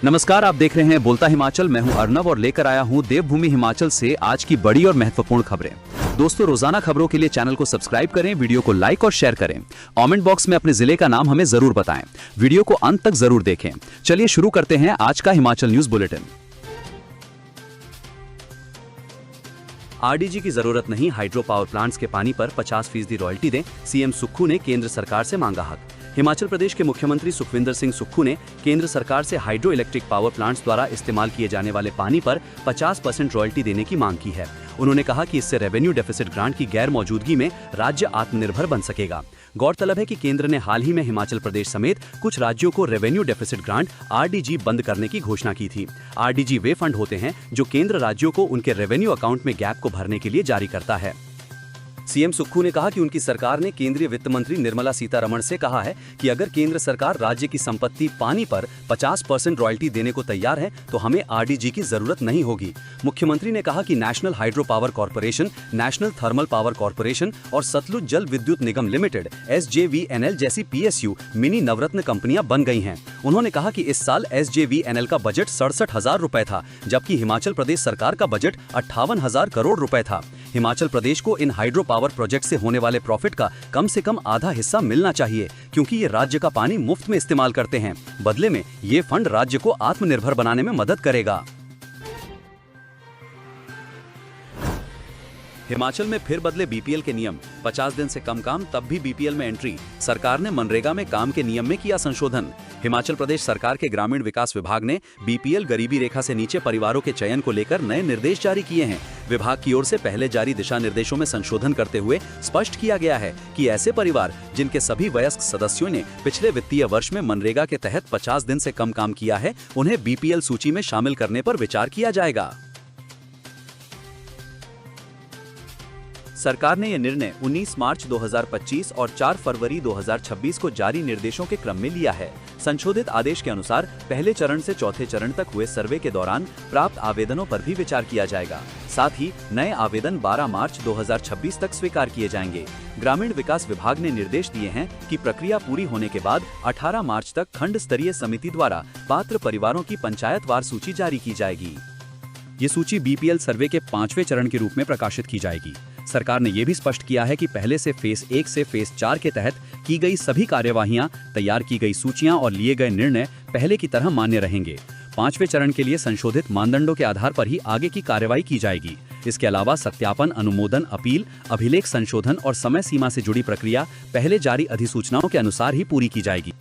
नमस्कार, आप देख रहे हैं बोलता हिमाचल। मैं हूं अर्नव और लेकर आया हूं देवभूमि हिमाचल से आज की बड़ी और महत्वपूर्ण खबरें। दोस्तों, रोजाना खबरों के लिए चैनल को सब्सक्राइब करें, वीडियो को लाइक और शेयर करें। कमेंट बॉक्स में अपने जिले का नाम हमें जरूर बताएं। वीडियो को अंत तक जरूर देखें। चलिए शुरू करते हैं आज का हिमाचल न्यूज बुलेटिन। आरडीजी की जरूरत नहीं, हाइड्रो पावर प्लांट्स के पानी पर 50% रॉयल्टी दें, सीएम सुक्खू ने केंद्र सरकार से मांगा हक। हिमाचल प्रदेश के मुख्यमंत्री सुखविंदर सिंह सुक्खू ने केंद्र सरकार से हाइड्रो इलेक्ट्रिक पावर प्लांट्स द्वारा इस्तेमाल किए जाने वाले पानी पर 50% रॉयल्टी देने की मांग की है। उन्होंने कहा कि इससे रेवेन्यू डेफिसिट ग्रांट की गैर मौजूदगी में राज्य आत्मनिर्भर बन सकेगा। गौरतलब है कि केंद्र ने हाल ही में हिमाचल प्रदेश समेत कुछ राज्यों को रेवेन्यू डेफिसिट ग्रांट आरडीजी बंद करने की घोषणा की थी। आरडीजी वे फंड होते हैं जो केंद्र राज्यों को उनके रेवेन्यू अकाउंट में गैप को भरने के लिए जारी करता है। सीएम सुक्खू ने कहा कि उनकी सरकार ने केंद्रीय वित्त मंत्री निर्मला सीतारमण से कहा है कि अगर केंद्र सरकार राज्य की संपत्ति पानी पर 50% रॉयल्टी देने को तैयार है तो हमें आरडीजी की जरूरत नहीं होगी। मुख्यमंत्री ने कहा कि national hydro power corporation, national thermal power corporation और सतलुज जल विद्युत निगम लिमिटेड SJVNL जैसी PSU मिनी नवरत्न कंपनियां बन गई हैं। उन्होंने कहा कि इस साल SJVNL का बजट 67,000 रुपए था, जबकि हिमाचल प्रदेश सरकार का बजट 58,000 करोड़ रुपए था। हिमाचल प्रदेश को इन हाइड्रो पावर प्रोजेक्ट से होने वाले प्रॉफिट का कम से कम आधा हिस्सा मिलना चाहिए, क्योंकि ये राज्य का पानी मुफ्त में इस्तेमाल करते हैं। बदले में ये फंड राज्य को आत्मनिर्भर बनाने में मदद करेगा। हिमाचल में फिर बदले बीपीएल के नियम, 50 दिन से कम काम तब भी बीपीएल में एंट्री। सरकार ने मनरेगा में काम के नियम में किया संशोधन। हिमाचल प्रदेश सरकार के ग्रामीण विकास विभाग ने बीपीएल गरीबी रेखा से नीचे परिवारों के चयन को लेकर नए निर्देश जारी किए हैं। विभाग की ओर से पहले जारी दिशा निर्देशों में संशोधन करते हुए स्पष्ट किया गया है कि ऐसे परिवार जिनके सभी वयस्क सदस्यों ने पिछले वित्तीय वर्ष में मनरेगा के तहत 50 दिन से कम काम किया है, उन्हें बीपीएल सूची में शामिल करने पर विचार किया जाएगा। सरकार ने यह निर्णय 19 मार्च 2025 और 4 फरवरी 2026 को जारी निर्देशों के क्रम में लिया है। संशोधित आदेश के अनुसार पहले चरण से चौथे चरण तक हुए सर्वे के दौरान प्राप्त आवेदनों पर भी विचार किया जाएगा। साथ ही नए आवेदन 12 मार्च 2026 तक स्वीकार किए जाएंगे। ग्रामीण विकास विभाग ने निर्देश दिए हैं कि प्रक्रिया पूरी होने के बाद 18 मार्च तक खंड स्तरीय समिति द्वारा पात्र परिवारों की पंचायतवार सूची जारी की जाएगी। ये सूची बीपीएल सर्वे के 5वें चरण के रूप में प्रकाशित की जाएगी। सरकार ने यह भी स्पष्ट किया है कि पहले से फेज 1 से फेज 4 के तहत की गई सभी कार्यवाहियां, तैयार की गई सूचियां और लिए गए निर्णय पहले की तरह मान्य रहेंगे। 5वें चरण के लिए संशोधित मानदंडों के आधार पर ही आगे की कार्यवाही की जाएगी। इसके अलावा सत्यापन, अनुमोदन, अपील, अभिलेख संशोधन और समय सीमा से जुड़ी प्रक्रिया पहले जारी अधिसूचनाओं के अनुसार ही पूरी की जाएगी।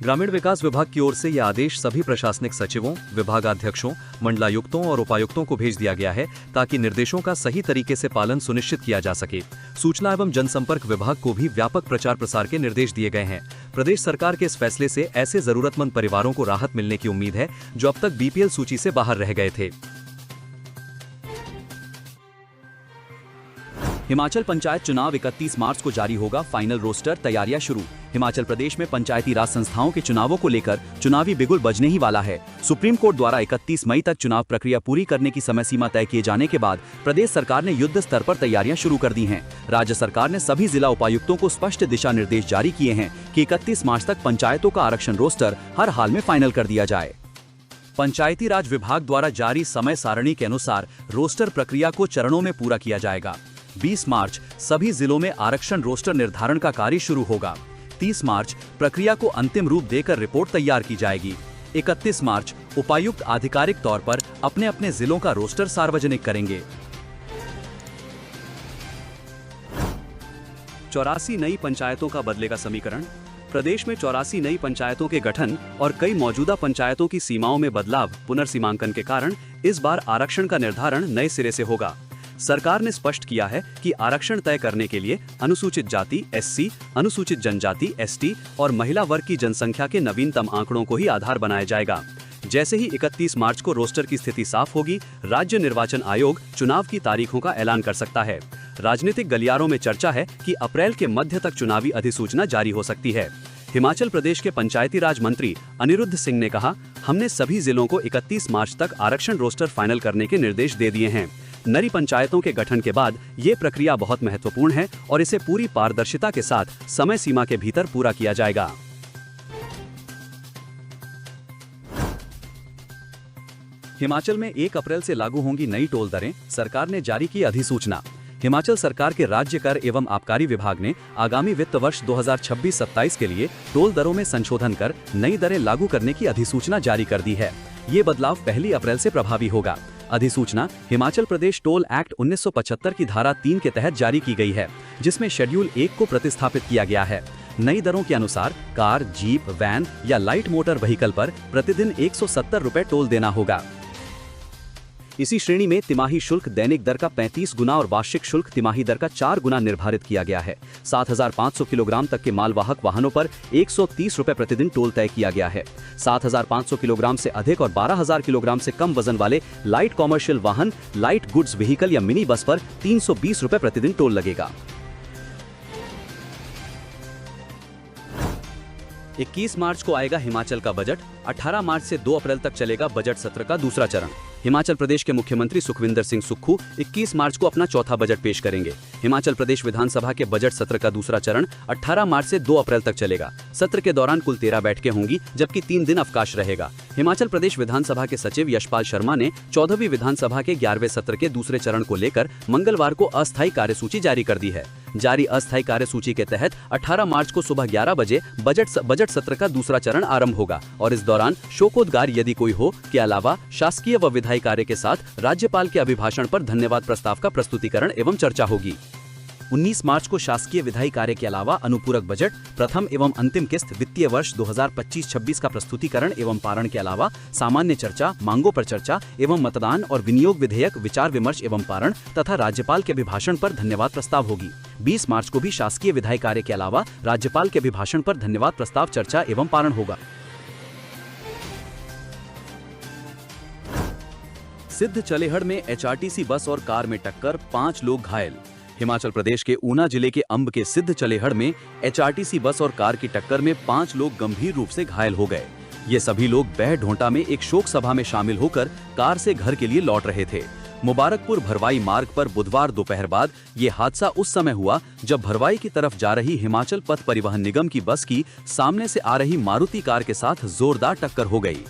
ग्रामीण विकास विभाग की ओर से यह आदेश सभी प्रशासनिक सचिवों, विभागाध्यक्षों, मंडलायुक्तों और उपायुक्तों को भेज दिया गया है ताकि निर्देशों का सही तरीके से पालन सुनिश्चित किया जा सके। सूचना एवं जनसंपर्क विभाग को भी व्यापक प्रचार प्रसार के निर्देश दिए गए हैं। प्रदेश सरकार के इस फैसले से ऐसे जरूरतमंद परिवारों को राहत मिलने की उम्मीद है जो अब तक बीपीएल सूची से बाहर रह गए थे। हिमाचल पंचायत चुनाव 31 मार्च को जारी होगा फाइनल रोस्टर, तैयारियां शुरू। हिमाचल प्रदेश में पंचायती राज संस्थाओं के चुनावों को लेकर चुनावी बिगुल बजने ही वाला है। सुप्रीम कोर्ट द्वारा 31 मई तक चुनाव प्रक्रिया पूरी करने की समय सीमा तय किए जाने के बाद प्रदेश सरकार ने युद्ध स्तर पर तैयारियां शुरू कर दी हैं। राज्य सरकार ने सभी जिला उपायुक्तों को स्पष्ट दिशा निर्देश जारी किए हैं कि 31 मार्च तक पंचायतों का आरक्षण रोस्टर हर हाल में फाइनल कर दिया जाए। पंचायती राज विभाग द्वारा जारी समय सारणी के अनुसार रोस्टर प्रक्रिया को चरणों में पूरा किया जाएगा। 20 मार्च सभी जिलों में आरक्षण रोस्टर निर्धारण का कार्य शुरू होगा। 30 मार्च प्रक्रिया को अंतिम रूप देकर रिपोर्ट तैयार की जाएगी। 31 मार्च उपायुक्त आधिकारिक तौर पर अपने अपने जिलों का रोस्टर सार्वजनिक करेंगे। 84 नई पंचायतों का बदलेगा समीकरण। प्रदेश में 84 नई पंचायतों के गठन और कई मौजूदा पंचायतों की सीमाओं में बदलाव, पुनर्सीमांकन के कारण इस बार आरक्षण का निर्धारण नए सिरे से होगा। सरकार ने स्पष्ट किया है कि आरक्षण तय करने के लिए अनुसूचित जाति SC, अनुसूचित जनजाति ST और महिला वर्ग की जनसंख्या के नवीनतम आंकड़ों को ही आधार बनाया जाएगा। जैसे ही 31 मार्च को रोस्टर की स्थिति साफ होगी, राज्य निर्वाचन आयोग चुनाव की तारीखों का ऐलान कर सकता है। राजनीतिक गलियारों में चर्चा है कि अप्रैल के मध्य तक चुनावी अधिसूचना जारी हो सकती है। हिमाचल प्रदेश के पंचायती राज मंत्री अनिरुद्ध सिंह ने कहा, हमने सभी जिलों को 31 मार्च तक आरक्षण रोस्टर फाइनल करने के निर्देश दे दिए हैं। नई पंचायतों के गठन के बाद ये प्रक्रिया बहुत महत्वपूर्ण है और इसे पूरी पारदर्शिता के साथ समय सीमा के भीतर पूरा किया जाएगा। हिमाचल में 1 अप्रैल से लागू होंगी नई टोल दरें, सरकार ने जारी की अधिसूचना। हिमाचल सरकार के राज्य कर एवं आबकारी विभाग ने आगामी वित्त वर्ष 2026-27 के लिए टोल दरों में संशोधन कर नई दरें लागू करने की अधिसूचना जारी कर दी है। ये बदलाव 1 अप्रैल से प्रभावी होगा। अधिसूचना हिमाचल प्रदेश टोल एक्ट 1975 की धारा 3 के तहत जारी की गई है, जिसमें शेड्यूल 1 को प्रतिस्थापित किया गया है। नई दरों के अनुसार कार, जीप, वैन या लाइट मोटर व्हीकल पर प्रतिदिन 170 रुपए टोल देना होगा। इसी श्रेणी में तिमाही शुल्क दैनिक दर का 35 गुना और वार्षिक शुल्क तिमाही दर का 4 गुना निर्धारित किया गया है। 7,500 किलोग्राम तक के मालवाहक वाहनों पर 130 रुपए प्रतिदिन टोल तय किया गया है। 7,500 किलोग्राम से अधिक और 12,000 किलोग्राम से कम वजन वाले लाइट कॉमर्शियल वाहन, लाइट गुड्स व्हीकल या मिनी बस पर 320 रुपए प्रतिदिन टोल लगेगा। 21 मार्च को आएगा हिमाचल का बजट। 18 मार्च से 2 अप्रैल तक चलेगा बजट सत्र का दूसरा चरण। हिमाचल प्रदेश के मुख्यमंत्री सुखविंदर सिंह सुक्खू 21 मार्च को अपना चौथा बजट पेश करेंगे। हिमाचल प्रदेश विधानसभा के बजट सत्र का दूसरा चरण 18 मार्च से 2 अप्रैल तक चलेगा। सत्र के दौरान कुल 13 बैठकें होंगी, जबकि 3 दिन अवकाश रहेगा। हिमाचल प्रदेश विधानसभा के सचिव यशपाल शर्मा ने 14वीं विधानसभा के 11वें सत्र के दूसरे चरण को लेकर मंगलवार को अस्थायी कार्यसूची जारी कर दी है। जारी अस्थायी कार्यसूची के तहत 18 मार्च को सुबह 11 बजे बजट सत्र का दूसरा चरण आरंभ होगा और इस दौरान शोकोद्गार यदि कोई हो के अलावा शासकीय व विधायी कार्य के साथ राज्यपाल के अभिभाषण पर धन्यवाद प्रस्ताव का प्रस्तुतिकरण एवं चर्चा होगी। 19 मार्च को शासकीय विधायी कार्य के अलावा अनुपूरक बजट, प्रथम एवं अंतिम किस्त वित्तीय वर्ष 2025-26 का प्रस्तुतिकरण एवं पारण के अलावा सामान्य चर्चा, मांगों पर चर्चा एवं मतदान और विनियोग विधेयक विचार विमर्श एवं पारण तथा राज्यपाल के अभिभाषण पर धन्यवाद प्रस्ताव होगी। 20 मार्च को भी शासकीय विधायी कार्य के अलावा राज्यपाल के अभिभाषण पर धन्यवाद प्रस्ताव चर्चा एवं पारण होगा। सिद्ध चलेहड़ में एचआरटीसी बस और कार में टक्कर, 5 लोग घायल। हिमाचल प्रदेश के ऊना जिले के अंब के सिद्ध चलेहड़ में एचआरटीसी बस और कार की टक्कर में 5 लोग गंभीर रूप से घायल हो गए। ये सभी लोग बहढोंटा में एक शोक सभा में शामिल होकर कार से घर के लिए लौट रहे थे। मुबारकपुर भरवाई मार्ग पर बुधवार दोपहर बाद ये हादसा उस समय हुआ जब भरवाई की तरफ जा रही हिमाचल पथ परिवहन निगम की बस की सामने से आ रही मारुति कार के साथ जोरदार टक्कर हो गई।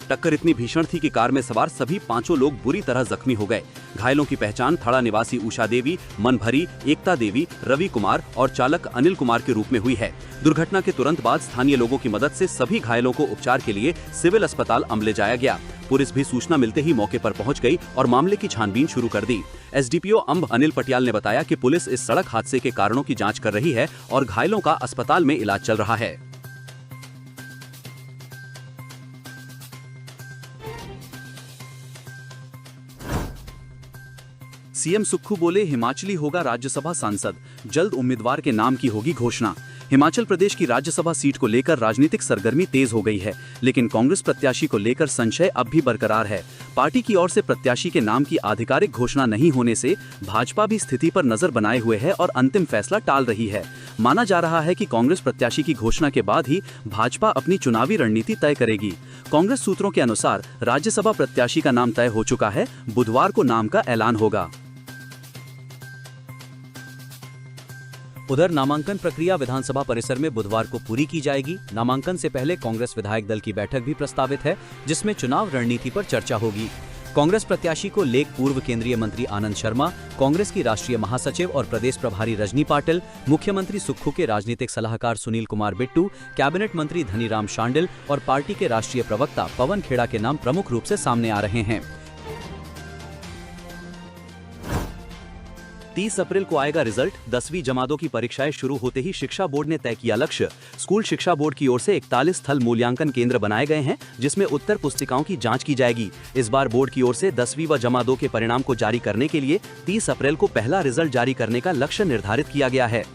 टक्कर इतनी भीषण थी कि कार में सवार सभी 5 लोग बुरी तरह जख्मी हो गए। घायलों की पहचान थड़ा निवासी उषा देवी, मनभरी, एकता देवी, रवि कुमार और चालक अनिल कुमार के रूप में हुई है। दुर्घटना के तुरंत बाद स्थानीय लोगों की मदद से सभी घायलों को उपचार के लिए सिविल अस्पताल अंब ले जाया गया। पुलिस भी सूचना मिलते ही मौके पर पहुंच गई और मामले की छानबीन शुरू कर दी। एसडीपीओ अंब अनिल पटियाल ने बताया कि पुलिस इस सड़क हादसे के कारणों की जाँच कर रही है और घायलों का अस्पताल में इलाज चल रहा है। सीएम सुक्खू बोले, हिमाचली होगा राज्यसभा सांसद, जल्द उम्मीदवार के नाम की होगी घोषणा। हिमाचल प्रदेश की राज्यसभा सीट को लेकर राजनीतिक सरगर्मी तेज हो गई है, लेकिन कांग्रेस प्रत्याशी को लेकर संशय अब भी बरकरार है। पार्टी की ओर से प्रत्याशी के नाम की आधिकारिक घोषणा नहीं होने से भाजपा भी स्थिति पर नजर बनाए हुए है और अंतिम फैसला टाल रही है। माना जा रहा है कि कांग्रेस प्रत्याशी की घोषणा के बाद ही भाजपा अपनी चुनावी रणनीति तय करेगी। कांग्रेस सूत्रों के अनुसार राज्यसभा प्रत्याशी का नाम तय हो चुका है, बुधवार को नाम का ऐलान होगा। उधर नामांकन प्रक्रिया विधानसभा परिसर में बुधवार को पूरी की जाएगी। नामांकन से पहले कांग्रेस विधायक दल की बैठक भी प्रस्तावित है, जिसमें चुनाव रणनीति पर चर्चा होगी। कांग्रेस प्रत्याशी को लेकर पूर्व केंद्रीय मंत्री आनंद शर्मा, कांग्रेस की राष्ट्रीय महासचिव और प्रदेश प्रभारी रजनी पाटिल, मुख्यमंत्री सुक्खू के राजनीतिक सलाहकार सुनील कुमार बिट्टू, कैबिनेट मंत्री धनीराम शांडिल और पार्टी के राष्ट्रीय प्रवक्ता पवन खेड़ा के नाम प्रमुख रूप से सामने आ रहे हैं। 30 अप्रैल को आएगा रिजल्ट। 10वीं जमातों की परीक्षाएं शुरू होते ही शिक्षा बोर्ड ने तय किया लक्ष्य। स्कूल शिक्षा बोर्ड की ओर से 41 स्थल मूल्यांकन केंद्र बनाए गए हैं, जिसमें उत्तर पुस्तिकाओं की जांच की जाएगी। इस बार बोर्ड की ओर से 10वीं व जमा 2 के परिणाम को जारी करने के लिए 30 अप्रैल को पहला रिजल्ट जारी करने का लक्ष्य निर्धारित किया गया है।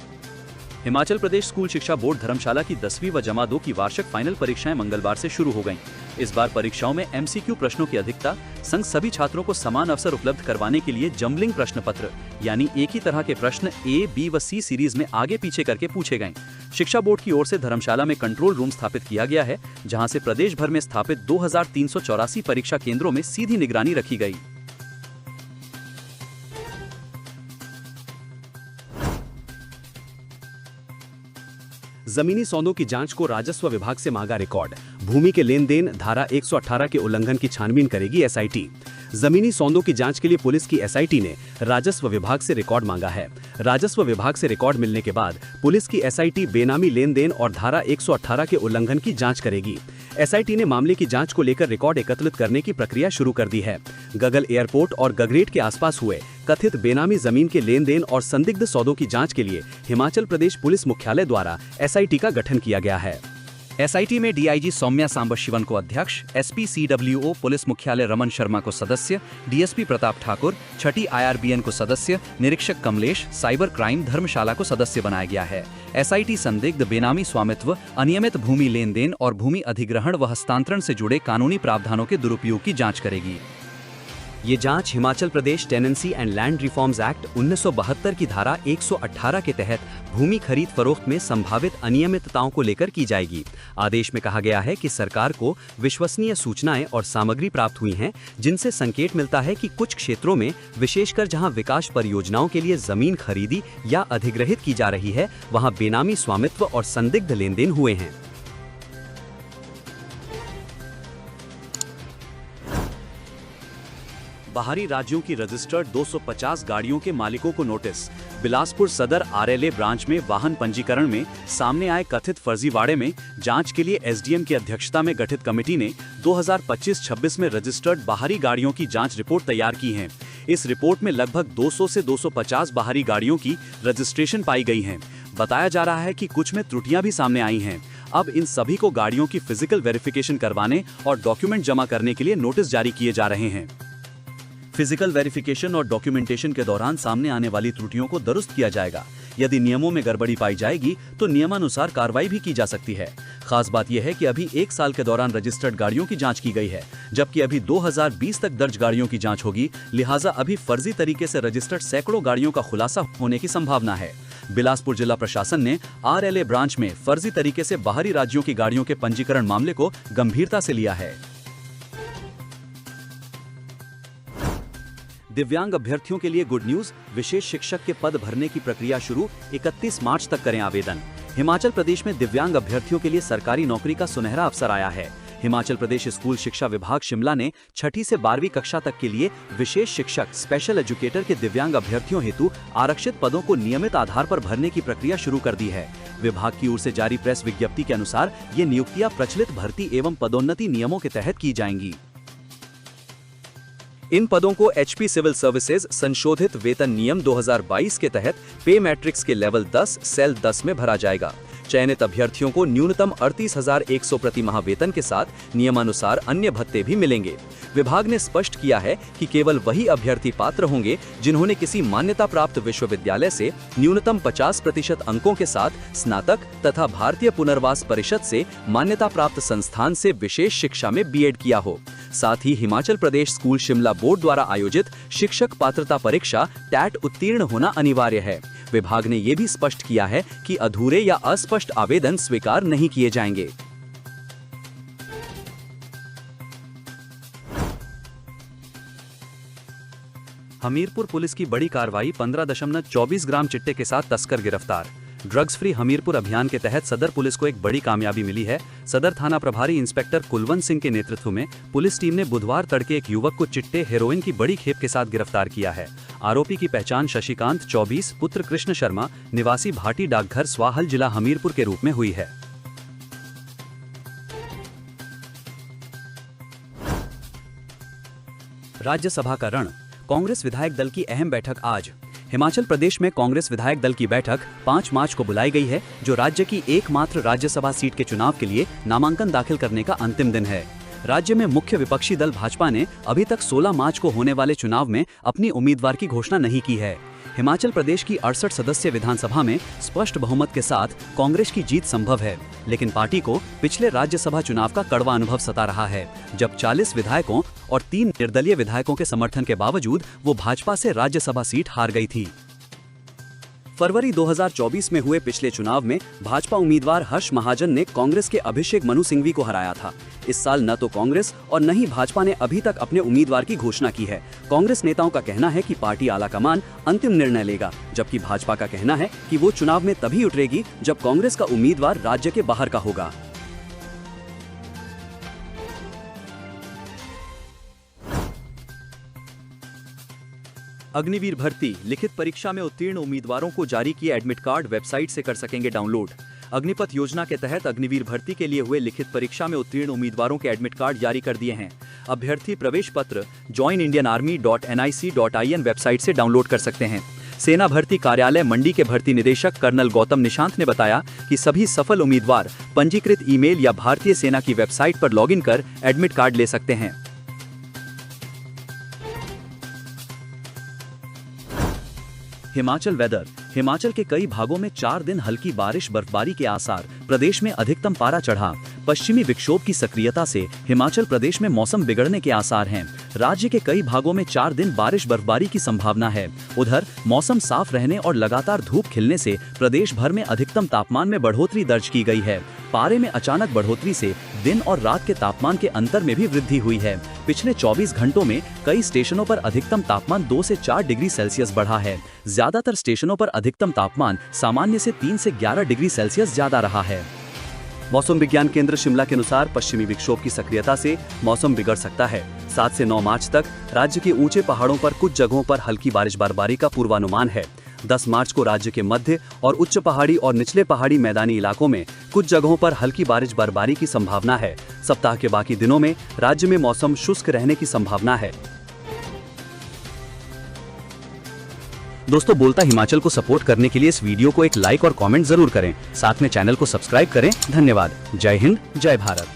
हिमाचल प्रदेश स्कूल शिक्षा बोर्ड धर्मशाला की 10वीं व जमा 2 की वार्षिक फाइनल परीक्षाएं मंगलवार से शुरू हो गईं। इस बार परीक्षाओं में एमसीक्यू प्रश्नों की अधिकता, संग सभी छात्रों को समान अवसर उपलब्ध करवाने के लिए जम्बलिंग प्रश्न पत्र यानी एक ही तरह के प्रश्न ए, बी व सी सीरीज में आगे पीछे करके पूछे गए। शिक्षा बोर्ड की ओर से धर्मशाला में कंट्रोल रूम स्थापित किया गया है, जहां से प्रदेश भर में स्थापित 2384 परीक्षा केंद्रों में सीधी निगरानी रखी गई। जमीनी सौदों की जांच को राजस्व विभाग से मांगा रिकॉर्ड। भूमि के लेन देन, धारा 118 के उल्लंघन की छानबीन करेगी एसआईटी। जमीनी सौदों की जांच के लिए पुलिस की एसआईटी ने राजस्व विभाग से रिकॉर्ड मांगा है। राजस्व विभाग से रिकॉर्ड मिलने के बाद पुलिस की एसआईटी बेनामी लेन देन और धारा 118 के उल्लंघन की जांच करेगी। एसआईटी ने मामले की जांच को लेकर रिकॉर्ड एकत्रित करने की प्रक्रिया शुरू कर दी है। गगल एयरपोर्ट और गगरेट के आसपास हुए कथित बेनामी जमीन के लेन देन और संदिग्ध सौदों की जांच के लिए हिमाचल प्रदेश पुलिस मुख्यालय द्वारा एसआईटी का गठन किया गया है। एसआईटी में डीआईजी सौम्या सांबशिवन को अध्यक्ष, एसपी सीडब्ल्यूओ पुलिस मुख्यालय रमन शर्मा को सदस्य, डीएसपी प्रताप ठाकुर, छठी आईआरबीएन को सदस्य, निरीक्षक कमलेश, साइबर क्राइम धर्मशाला को सदस्य बनाया गया है। एसआईटी संदिग्ध बेनामी स्वामित्व, अनियमित भूमि लेन देन और भूमि अधिग्रहण व हस्तांतरण से जुड़े कानूनी प्रावधानों के दुरुपयोग की जाँच करेगी। ये जांच Himachal Pradesh tenancy and land reforms act 1972 की धारा 118 के तहत भूमि खरीद फरोख्त में संभावित अनियमितताओं को लेकर की जाएगी। आदेश में कहा गया है कि सरकार को विश्वसनीय सूचनाएं और सामग्री प्राप्त हुई हैं, जिनसे संकेत मिलता है कि कुछ क्षेत्रों में, विशेषकर जहां विकास परियोजनाओं के लिए जमीन खरीदी या अधिग्रहित की जा रही है, वहां बेनामी स्वामित्व और संदिग्ध लेन देन हुए हैं। बाहरी राज्यों की रजिस्टर्ड 250 गाड़ियों के मालिकों को नोटिस। बिलासपुर सदर आरएलए ब्रांच में वाहन पंजीकरण में सामने आए कथित फर्जीवाड़े में जांच के लिए एसडीएम की अध्यक्षता में गठित कमेटी ने 2025-26 में रजिस्टर्ड बाहरी गाड़ियों की जांच रिपोर्ट तैयार की है। इस रिपोर्ट में लगभग 200 से 250 बाहरी गाड़ियों की रजिस्ट्रेशन पाई गई है। बताया जा रहा है कि कुछ में त्रुटियां भी सामने आई हैं। अब इन सभी को गाड़ियों की फिजिकल वेरिफिकेशन करवाने और डॉक्यूमेंट जमा करने के लिए नोटिस जारी किए जा रहे हैं। फिजिकल वेरिफिकेशन और डॉक्यूमेंटेशन के दौरान सामने आने वाली त्रुटियों को दुरुस्त किया जाएगा। यदि नियमों में गड़बड़ी पाई जाएगी तो नियमानुसार कार्रवाई भी की जा सकती है। खास बात यह है कि अभी 1 साल के दौरान रजिस्टर्ड गाड़ियों की जांच की गई है, जबकि अभी 2020 तक दर्ज गाड़ियों की जांच होगी। लिहाजा अभी फर्जी तरीके से रजिस्टर्ड सैकड़ों गाड़ियों का खुलासा होने की संभावना है। बिलासपुर जिला प्रशासन ने आरएलए ब्रांच में फर्जी तरीके से बाहरी राज्यों की गाड़ियों के पंजीकरण मामले को गंभीरता से लिया है। दिव्यांग अभ्यर्थियों के लिए गुड न्यूज, विशेष शिक्षक के पद भरने की प्रक्रिया शुरू। 31 मार्च तक करें आवेदन। हिमाचल प्रदेश में दिव्यांग अभ्यर्थियों के लिए सरकारी नौकरी का सुनहरा अवसर आया है। हिमाचल प्रदेश स्कूल शिक्षा विभाग शिमला ने 6ठी से 12वीं कक्षा तक के लिए विशेष शिक्षक स्पेशल एजुकेटर के दिव्यांग अभ्यर्थियों हेतु आरक्षित पदों को नियमित आधार पर भरने की प्रक्रिया शुरू कर दी है। विभाग की ओर से जारी प्रेस विज्ञप्ति के अनुसार ये नियुक्तियां प्रचलित भर्ती एवं पदोन्नति नियमों के तहत की जाएंगी। इन पदों को एचपी सिविल सर्विसेज संशोधित वेतन नियम 2022 के तहत पे मैट्रिक्स के लेवल 10 सेल 10 में भरा जाएगा। चयनित अभ्यर्थियों को न्यूनतम 38,100 प्रति माह वेतन के साथ नियमानुसार अन्य भत्ते भी मिलेंगे। विभाग ने स्पष्ट किया है कि केवल वही अभ्यर्थी पात्र होंगे जिन्होंने किसी मान्यता प्राप्त विश्वविद्यालय से न्यूनतम 50% अंकों के साथ स्नातक तथा भारतीय पुनर्वास परिषद से मान्यता प्राप्त संस्थान से विशेष शिक्षा में बीएड किया हो। साथ ही हिमाचल प्रदेश स्कूल शिमला बोर्ड द्वारा आयोजित शिक्षक पात्रता परीक्षा टैट उत्तीर्ण होना अनिवार्य है। विभाग ने ये भी स्पष्ट किया है कि अधूरे या अस्पष्ट आवेदन स्वीकार नहीं किए जाएंगे। हमीरपुर पुलिस की बड़ी कार्रवाई, 15.24 ग्राम चिट्टे के साथ तस्कर गिरफ्तार। ड्रग्स फ्री हमीरपुर अभियान के तहत सदर पुलिस को एक बड़ी कामयाबी मिली है। सदर थाना प्रभारी इंस्पेक्टर कुलवंत सिंह के नेतृत्व में पुलिस टीम ने बुधवार तड़के एक युवक को चिट्टे हेरोइन की बड़ी खेप के साथ गिरफ्तार किया है। आरोपी की पहचान शशिकांत 24 पुत्र कृष्ण शर्मा निवासी भाटी डाकघर स्वाहल जिला हमीरपुर के रूप में हुई है। राज्यसभा का रण, कांग्रेस विधायक दल की अहम बैठक आज। हिमाचल प्रदेश में कांग्रेस विधायक दल की बैठक 5 मार्च को बुलाई गई है, जो राज्य की एकमात्र राज्यसभा सीट के चुनाव के लिए नामांकन दाखिल करने का अंतिम दिन है। राज्य में मुख्य विपक्षी दल भाजपा ने अभी तक 16 मार्च को होने वाले चुनाव में अपनी उम्मीदवार की घोषणा नहीं की है। हिमाचल प्रदेश की 68 सदस्य विधानसभा में स्पष्ट बहुमत के साथ कांग्रेस की जीत संभव है, लेकिन पार्टी को पिछले राज्यसभा चुनाव का कड़वा अनुभव सता रहा है, जब 40 विधायकों और 3 निर्दलीय विधायकों के समर्थन के बावजूद वो भाजपा से राज्यसभा सीट हार गई थी। फरवरी 2024 में हुए पिछले चुनाव में भाजपा उम्मीदवार हर्ष महाजन ने कांग्रेस के अभिषेक मनु सिंघवी को हराया था। इस साल न तो कांग्रेस और न ही भाजपा ने अभी तक अपने उम्मीदवार की घोषणा की है। कांग्रेस नेताओं का कहना है कि पार्टी आलाकमान अंतिम निर्णय लेगा, जबकि भाजपा का कहना है कि वो चुनाव में तभी उतरेगी जब कांग्रेस का उम्मीदवार राज्य के बाहर का होगा। अग्निवीर भर्ती लिखित परीक्षा में उत्तीर्ण उम्मीदवारों को जारी किए एडमिट कार्ड वेबसाइट से कर सकेंगे डाउनलोड। अग्निपथ योजना के तहत अग्निवीर भर्ती के लिए हुए लिखित परीक्षा में उत्तीर्ण उम्मीदवारों के एडमिट कार्ड जारी कर दिए हैं। अभ्यर्थी प्रवेश पत्र joinindianarmy.nic.in वेबसाइट से डाउनलोड कर सकते हैं। सेना भर्ती कार्यालय मंडी के भर्ती निदेशक कर्नल गौतम निशांत ने बताया कि सभी सफल उम्मीदवार पंजीकृत ईमेल या भारतीय सेना की वेबसाइट पर लॉगिन कर एडमिट कार्ड ले सकते हैं। हिमाचल वेदर। हिमाचल के कई भागों में 4 दिन हल्की बारिश बर्फबारी के आसार। प्रदेश में अधिकतम पारा चढ़ा। पश्चिमी विक्षोभ की सक्रियता से हिमाचल प्रदेश में मौसम बिगड़ने के आसार हैं। राज्य के कई भागों में 4 दिन बारिश बर्फबारी की संभावना है। उधर मौसम साफ रहने और लगातार धूप खिलने से प्रदेश भर में अधिकतम तापमान में बढ़ोतरी दर्ज की गई है। पारे में अचानक बढ़ोतरी से दिन और रात के तापमान के अंतर में भी वृद्धि हुई है। पिछले 24 घंटों में कई स्टेशनों पर अधिकतम तापमान 2 से 4 डिग्री सेल्सियस बढ़ा है। ज्यादातर स्टेशनों पर अधिकतम तापमान सामान्य से 3 से 11 डिग्री सेल्सियस ज्यादा रहा है। मौसम विज्ञान केंद्र शिमला के अनुसार पश्चिमी विक्षोभ की सक्रियता से मौसम बिगड़ सकता है। 7 से 9 मार्च तक राज्य के ऊंचे पहाड़ों पर कुछ जगहों पर हल्की बारिश बर्फबारी का पूर्वानुमान है। 10 मार्च को राज्य के मध्य और उच्च पहाड़ी और निचले पहाड़ी मैदानी इलाकों में कुछ जगहों पर हल्की बारिश बर्फबारी की संभावना है। सप्ताह के बाकी दिनों में राज्य में मौसम शुष्क रहने की संभावना है। दोस्तों, बोलता हिमाचल को सपोर्ट करने के लिए इस वीडियो को एक लाइक और कमेंट जरूर करें। साथ में चैनल को सब्सक्राइब करें। धन्यवाद। जय हिंद, जय भारत।